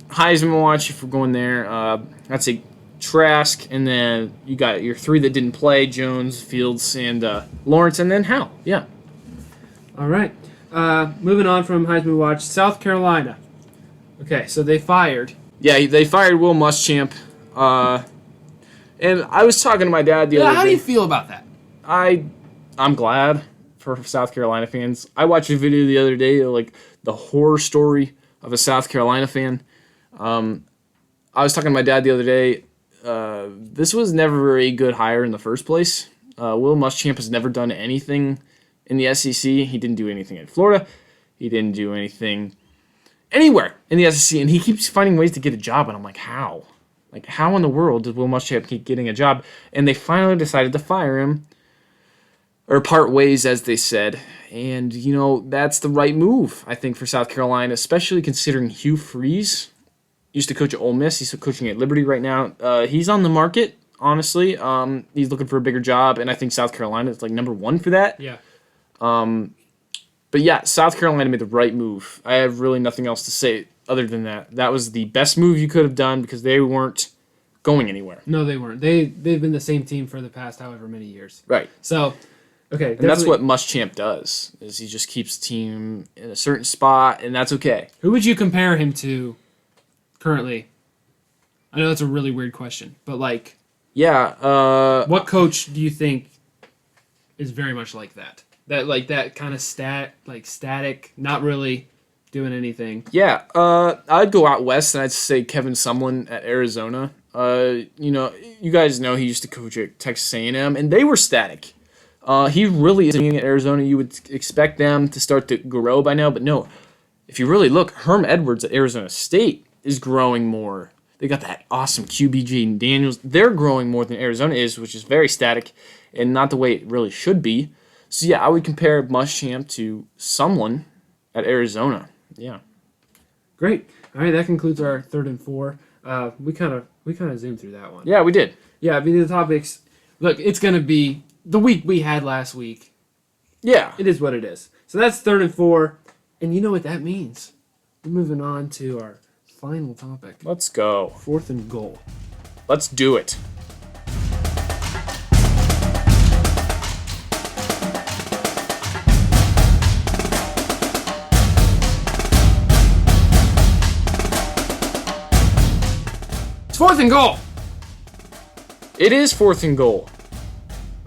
Heisman Watch, if we're going there, I'd say Trask, and then you got your three that didn't play, Jones, Fields, and Lawrence, and then Hal. Yeah. All right. Moving on from Heisman Watch, South Carolina. Okay, so they fired. Yeah, they fired Will Muschamp. And I was talking to my dad the other day. How do you feel about that? I'm glad for South Carolina fans. I watched a video the other day, the horror story of a South Carolina fan. I was talking to my dad the other day. This was never a good hire in the first place. Will Muschamp has never done anything in the SEC. He didn't do anything in Florida. He didn't do anything anywhere in the SEC, and he keeps finding ways to get a job, and I'm like, how? How in the world did Will Muschamp keep getting a job? And they finally decided to fire him, or part ways, as they said. And, that's the right move, I think, for South Carolina, especially considering Hugh Freeze used to coach at Ole Miss. He's coaching at Liberty right now. He's on the market, honestly. He's looking for a bigger job, and I think South Carolina is, number one for that. Yeah. But, yeah, South Carolina made the right move. I have really nothing else to say other than that. That was the best move you could have done because they weren't going anywhere. No, they weren't. They've been the same team for the past however many years. Right. So, okay. And that's what Muschamp does, is he just keeps the team in a certain spot, and that's okay. Who would you compare him to currently? I know that's a really weird question, but like, Yeah. what coach do you think is very much like that? That kind of static, not really doing anything. Yeah. I'd go out west, and I'd say Kevin Sumlin at Arizona. You guys know he used to coach at Texas A&M, and they were static. He really is at Arizona. You would expect them to start to grow by now, but no. If you really look, Herm Edwards at Arizona State is growing more. They got that awesome QB and Daniels. They're growing more than Arizona is, which is very static and not the way it really should be. So, yeah, I would compare Muschamp to someone at Arizona. Yeah. Great. All right, that concludes our 3rd and 4. We kind of zoomed through that one. Yeah, we did. Yeah, I mean, the topics. Look, it's going to be the week we had last week. Yeah. It is what it is. So that's 3rd and 4. And you know what that means. We're moving on to our final topic. Let's go. 4th and goal. Let's do it. It's 4th and goal. It is 4th and goal.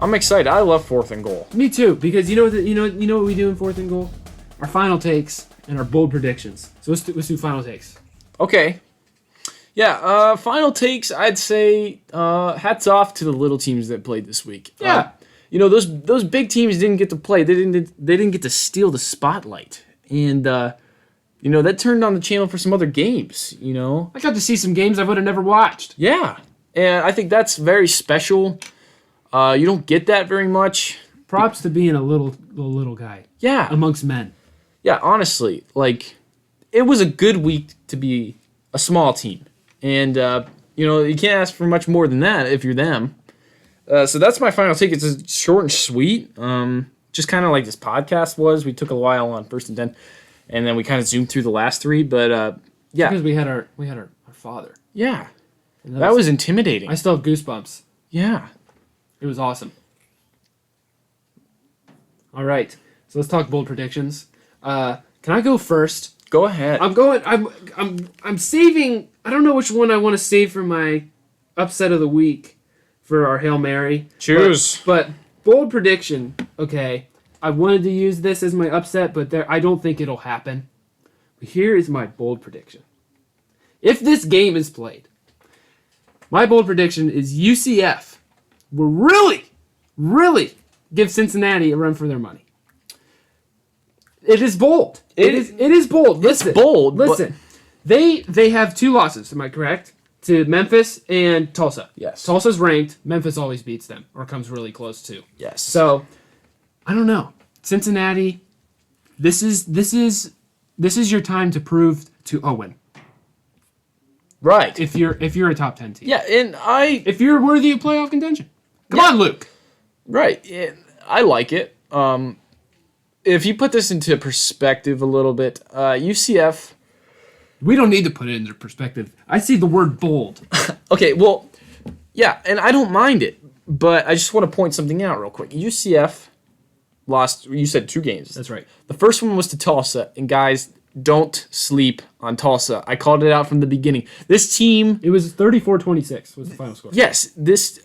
I'm excited. I love 4th and goal. Me too, because you know what we do in 4th and goal? Our final takes and our bold predictions. So let's do final takes. Okay. Yeah, final takes, I'd say hats off to the little teams that played this week. Yeah. Those big teams didn't get to play. They didn't get to steal the spotlight. And that turned on the channel for some other games, I got to see some games I would have never watched. Yeah. And I think that's very special. You don't get that very much. Props to being a little guy. Yeah. Amongst men. Yeah, honestly, it was a good week to be a small team. And, you can't ask for much more than that if you're them. So that's my final take. It's short and sweet. Just kind of like this podcast was. We took a while on 1st and 10, and then we kind of zoomed through the last 3. But, yeah. Because we had our father. Yeah. That was intimidating. I still have goosebumps. Yeah. It was awesome. All right. So let's talk bold predictions. Can I go first? Go ahead. I'm saving. I don't know which one I want to save for my upset of the week for our Hail Mary. Choose. But bold prediction. Okay, I wanted to use this as my upset, but I don't think it'll happen. But here is my bold prediction. If this game is played, my bold prediction is UCF will really give Cincinnati a run for their money. It is bold. It is bold. Listen, it's bold. Listen, they have 2 losses. Am I correct? To Memphis and Tulsa. Yes. Tulsa's ranked. Memphis always beats them or comes really close to. Yes. So, I don't know. Cincinnati. This is your time to prove to Owen. Right. If you're a top 10 team. Yeah, and if you're worthy of playoff contention. Come on, Luke. Right. Yeah, I like it. If you put this into perspective a little bit, UCF. We don't need to put it into perspective. I see the word bold. Okay, well, yeah, and I don't mind it, but I just want to point something out real quick. UCF lost, you said 2 games. That's right. The first one was to Tulsa, and guys, don't sleep on Tulsa. I called it out from the beginning. This team... It was 34-26 was the final score. Yes,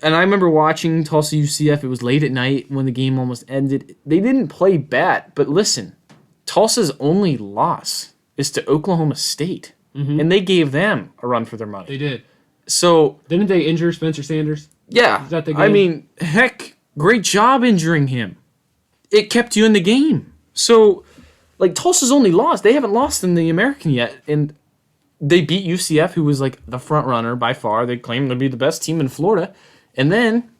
and I remember watching Tulsa UCF. It was late at night when the game almost ended. They didn't play bad, but listen, Tulsa's only loss is to Oklahoma State, and they gave them a run for their money. They did. So... Didn't they injure Spencer Sanders? Yeah. Is that the game? I mean, heck, great job injuring him. It kept you in the game. So... Tulsa's only lost. They haven't lost in the American yet, and they beat UCF, who was the front runner by far. They claim to be the best team in Florida, and then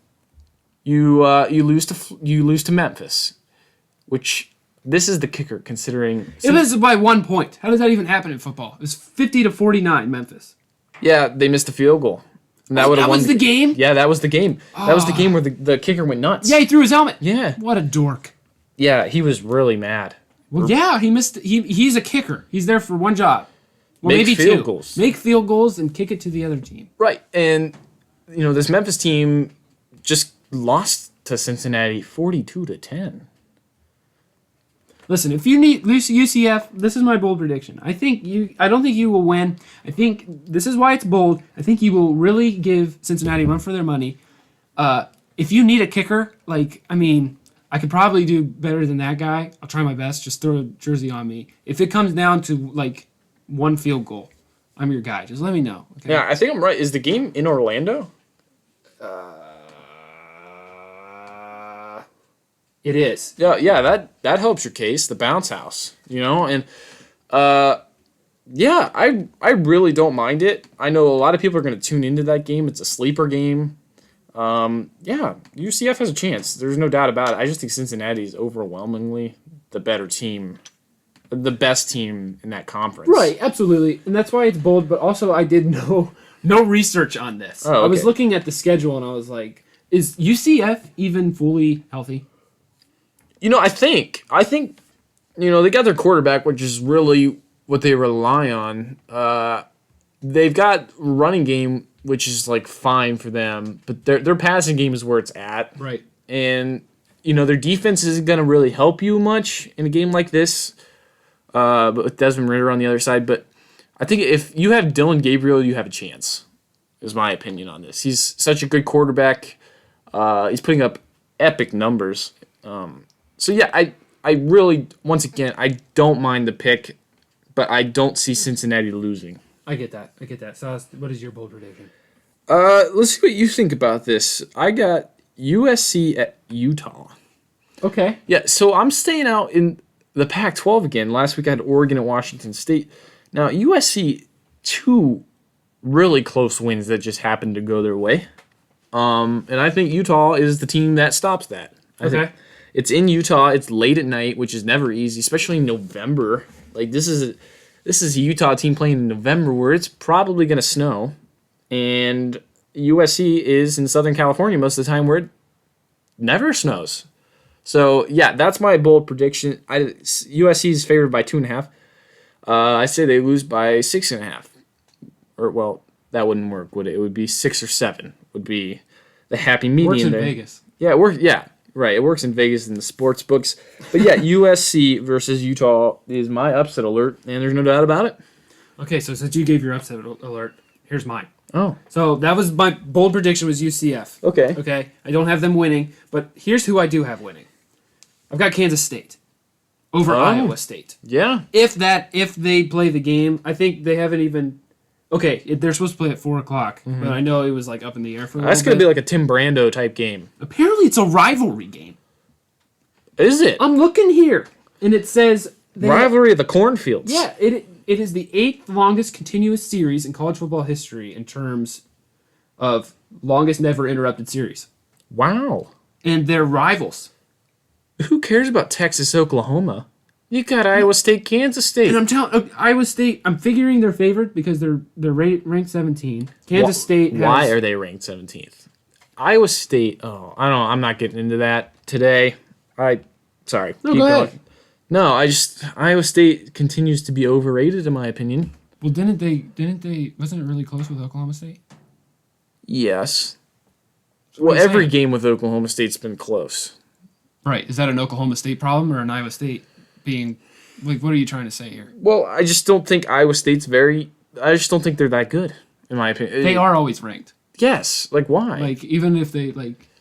you lose to Memphis, which this is the kicker considering It was by 1 point. How does that even happen in football? It was 50-49 Memphis. Yeah, they missed a field goal. And that was the game? Yeah, that was the game. That was the game where the kicker went nuts. Yeah, he threw his helmet. Yeah. What a dork. Yeah, he was really mad. Well, yeah, he missed. He's a kicker. He's there for one job. Well, Make maybe field 2. goals. Make field goals and kick it to the other team. Right, and this Memphis team just lost to Cincinnati 42-10. Listen, if you need UCF, this is my bold prediction. I don't think you will win. I think this is why it's bold. I think you will really give Cincinnati a run for their money. If you need a kicker, I could probably do better than that guy. I'll try my best. Just throw a jersey on me. If it comes down to one field goal, I'm your guy. Just let me know. Okay? Yeah, I think I'm right. Is the game in Orlando? It is. Yeah, that helps your case. The bounce house, and yeah, I really don't mind it. I know a lot of people are going to tune into that game. It's a sleeper game. Yeah, UCF has a chance. There's no doubt about it. I just think Cincinnati is overwhelmingly the better team, the best team in that conference. Right, absolutely, and that's why it's bold. But also, I did no research on this. Oh, okay. I was looking at the schedule and I was like, is UCF even fully healthy? I think they got their quarterback, which is really what they rely on. They've got running game, which is fine for them, but their passing game is where it's at. Right. And their defense isn't going to really help you much in a game like this. But with Desmond Ridder on the other side, but I think if you have Dylan Gabriel, you have a chance. Is my opinion on this. He's such a good quarterback. He's putting up epic numbers. So yeah, I really, once again, I don't mind the pick, but I don't see Cincinnati losing. I get that. So what is your bold prediction? Let's see what you think about this. I got USC at Utah. Okay. Yeah, so I'm staying out in the Pac-12 again. Last week I had Oregon at Washington State. Now USC, 2 really close wins that just happened to go their way. And I think Utah is the team that stops that. I think it's in Utah. It's late at night, which is never easy, especially in November. This is a Utah team playing in November where it's probably going to snow, and USC is in Southern California most of the time where it never snows. So yeah, that's my bold prediction. USC is favored by 2.5. I say they lose by 6.5. Or well, that wouldn't work, would it? It would be 6 or 7. Would be the happy median. Works in there. Vegas. Yeah, it works. Yeah. Right, it works in Vegas in the sports books. But yeah, USC versus Utah is my upset alert, and there's no doubt about it. Okay, so since you gave your upset alert, here's mine. Oh. So that was my bold prediction was UCF. Okay. Okay, I don't have them winning, but here's who I do have winning. I've got Kansas State over Iowa State. Yeah. If they play the game, I think they haven't even... Okay, they're supposed to play at 4 o'clock, but I know it was up in the air for a That's going to be like a Tim Brando type game. Apparently it's a rivalry game. Is it? I'm looking here, and it says... Rivalry of the Cornfields. Yeah, it is the 8th longest continuous series in college football history in terms of longest never interrupted series. Wow. And they're rivals. Who cares about Texas, Oklahoma? You got Iowa State, Kansas State. And I'm telling Iowa State, I'm figuring they're favored because they're ranked 17. Kansas State has... Why are they ranked 17th? Iowa State, I'm not getting into that today. Sorry. No, go ahead. No, Iowa State continues to be overrated in my opinion. Well, didn't they, wasn't it really close with Oklahoma State? Yes. Well, every game with Oklahoma State's been close. Right. Is that an Oklahoma State problem or an Iowa State being, what are you trying to say here? Well, I just don't think Iowa State's I just don't think they're that good, in my opinion. They are always ranked. Yes. Why? Even if they,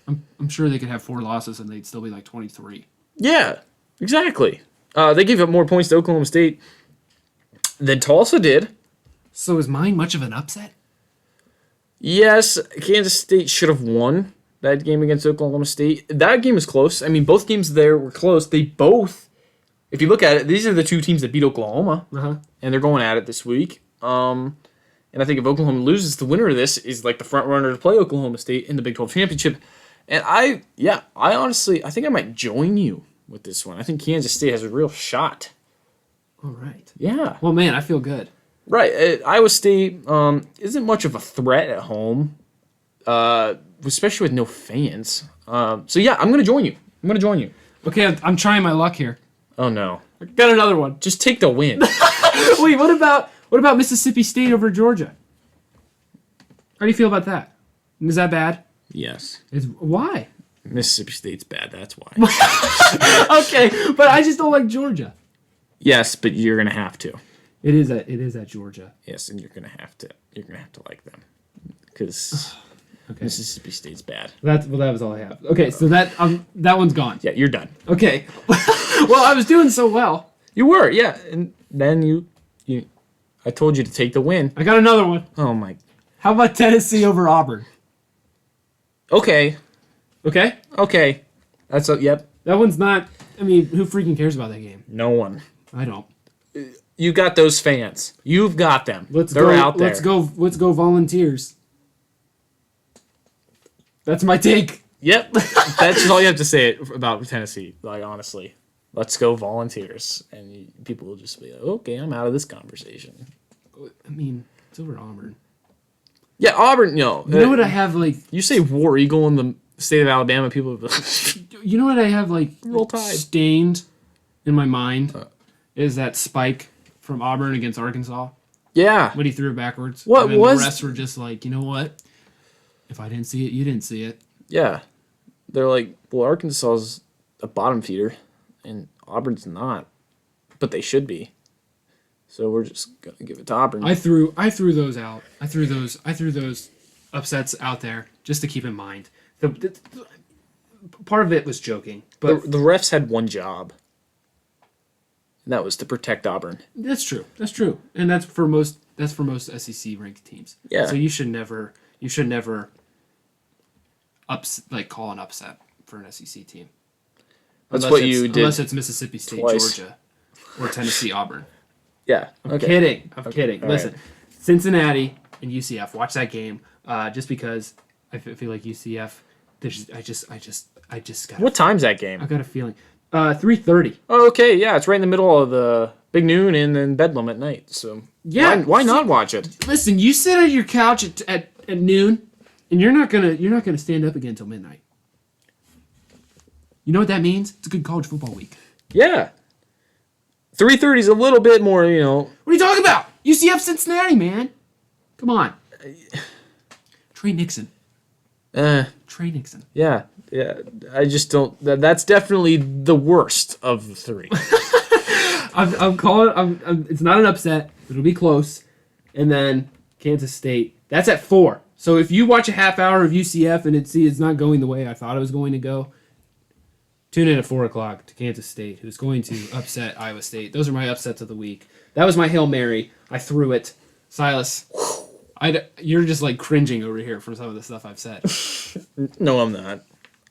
I'm sure they could have 4 losses and they'd still be 23. Yeah, exactly. They gave up more points to Oklahoma State than Tulsa did. So is mine much of an upset? Yes, Kansas State should have won that game against Oklahoma State. That game was close. I mean, both games there were close. They both, if you look at it, these are the 2 teams that beat Oklahoma, and they're going at it this week. And I think if Oklahoma loses, the winner of this is the front runner to play Oklahoma State in the Big 12 championship. And I honestly, I think I might join you with this one. I think Kansas State has a real shot. All right. Yeah. Well, man, I feel good. Right. Iowa State isn't much of a threat at home, especially with no fans. So, yeah, I'm going to join you. Okay, I'm trying my luck here. Oh, no. I got another one. Just take the win. Wait, what about Mississippi State over Georgia? How do you feel about that? Is that bad? Yes. Why? Mississippi State's bad. That's why. Okay, but I just don't like Georgia. Yes, but you're gonna have to. It is at Georgia. Yes, and you're gonna have to like them because Mississippi State's bad. That was all I have. Okay, so that one's gone. Yeah, you're done. Okay. Well, I was doing so well. You were, yeah, and then you. I told you to take the win. I got another one. Oh my. How about Tennessee over Auburn? Okay. Okay. Yep. That one's not. I mean, who freaking cares about that game? No one. I don't. You got those fans. You've got them. They're out there. Let's go Volunteers. That's my take. Yep. That's all you have to say about Tennessee. Like, honestly. Let's go Volunteers. And people will just be like, okay, I'm out of this conversation. I mean, it's over Auburn. Yeah, Auburn, no. You know what I have, like... You say War Eagle in the state of Alabama, people will be like... You know what I have, like, Roll Tide. Stained in my mind? Is that spike from Auburn against Arkansas. Yeah. When he threw it backwards. What and was... the rest were just like, you know what? If I didn't see it, you didn't see it. Yeah. They're like, well, Arkansas's a bottom feeder, and Auburn's not. But they should be. So we're just gonna give it to Auburn. I threw those out. I threw those upsets out there just to keep in mind. The part of it was joking, but the refs had one job, and that was to protect Auburn. That's true, and that's for most SEC ranked teams. Yeah. So you should never call an upset for an SEC team. That's what you did. Unless it's Mississippi State, twice. Georgia, or Tennessee, Auburn. Yeah. I'm kidding. Listen, right. Cincinnati and UCF. Watch that game. Just because I feel like UCF. I just got. What time's that game? I got a feeling. 3:30. Oh, okay. Yeah, it's right in the middle of the big noon and then Bedlam at night. So yeah, why not watch it? Listen, you sit on your couch at noon, and you're not gonna stand up again until midnight. You know what that means? It's a good college football week. Yeah. 3:30 is a little bit more, you know. What are you talking about? UCF Cincinnati, man. Come on. Trey Nixon. Trey Nixon. Yeah. I just don't. That's definitely the worst of the three. I'm calling. It's not an upset. It'll be close. And then Kansas State. That's at 4. So if you watch a half hour of UCF and it's not going the way I thought it was going to go, tune in at 4 o'clock to Kansas State, who's going to upset Iowa State. Those are my upsets of the week. That was my Hail Mary. I threw it. Silas, you're just like cringing over here from some of the stuff I've said. No, I'm not.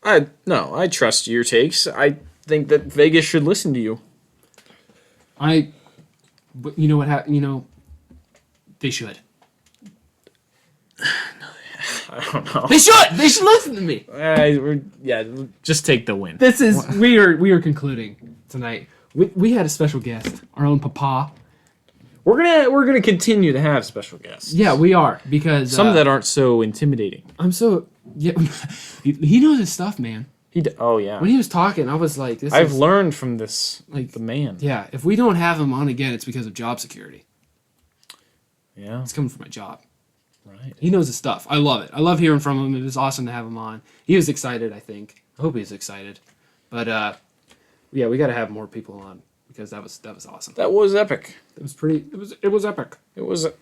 I trust your takes. I think that Vegas should listen to you. But you know what happened? You know, they should. I don't know. They should. They should listen to me. Just take the win. This is we are concluding tonight. We had a special guest, our own Papa. We're gonna continue to have special guests. Yeah, we are because some that aren't so intimidating. He knows his stuff, man. Oh yeah. When he was talking, I was like, I've learned from this, the man. Yeah, if we don't have him on again, it's because of job security. Yeah, it's coming from my job. Right. He knows his stuff. I love it. I love hearing from him. It was awesome to have him on. He was excited, I think. I hope he was excited. But yeah, we got to have more people on because that was awesome. That was epic. It was epic. Do it. It was epic. It was epic.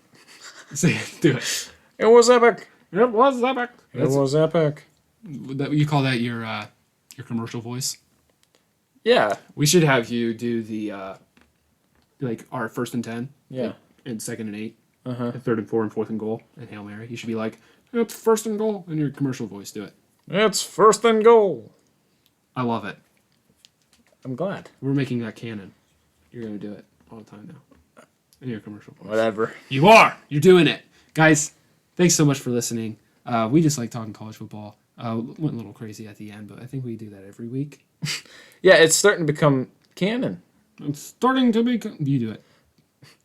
It was epic. You call that your commercial voice? Yeah. We should have you do the like our 1st and 10. Yeah. And 2nd and 8. Uh-huh. And 3rd and 4 and 4th and goal and Hail Mary. You should be like, it's 1st and goal, in your commercial voice. Do it. It's 1st and goal. I love it. I'm glad. We're making that canon. You're gonna do it all the time now. In your commercial voice. Whatever. You are. You're doing it, guys. Thanks so much for listening. We just like talking college football. Went a little crazy at the end, but I think we do that every week. Yeah, it's starting to become canon. It's starting to become. You do it.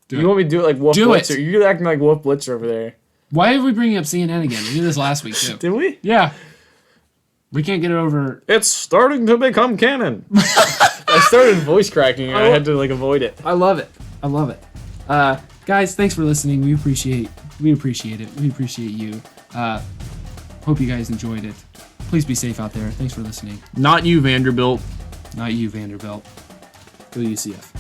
You want me to do it like Wolf Blitzer? You're acting like Wolf Blitzer over there. Why are we bringing up CNN again? We did this last week too. Did we? Yeah. We can't get it over. It's starting to become canon. I started voice cracking and I had to avoid it. I love it. Guys, thanks for listening. We appreciate it. We appreciate you. Hope you guys enjoyed it. Please be safe out there. Thanks for listening. Not you, Vanderbilt. Not you, Vanderbilt. Go UCF.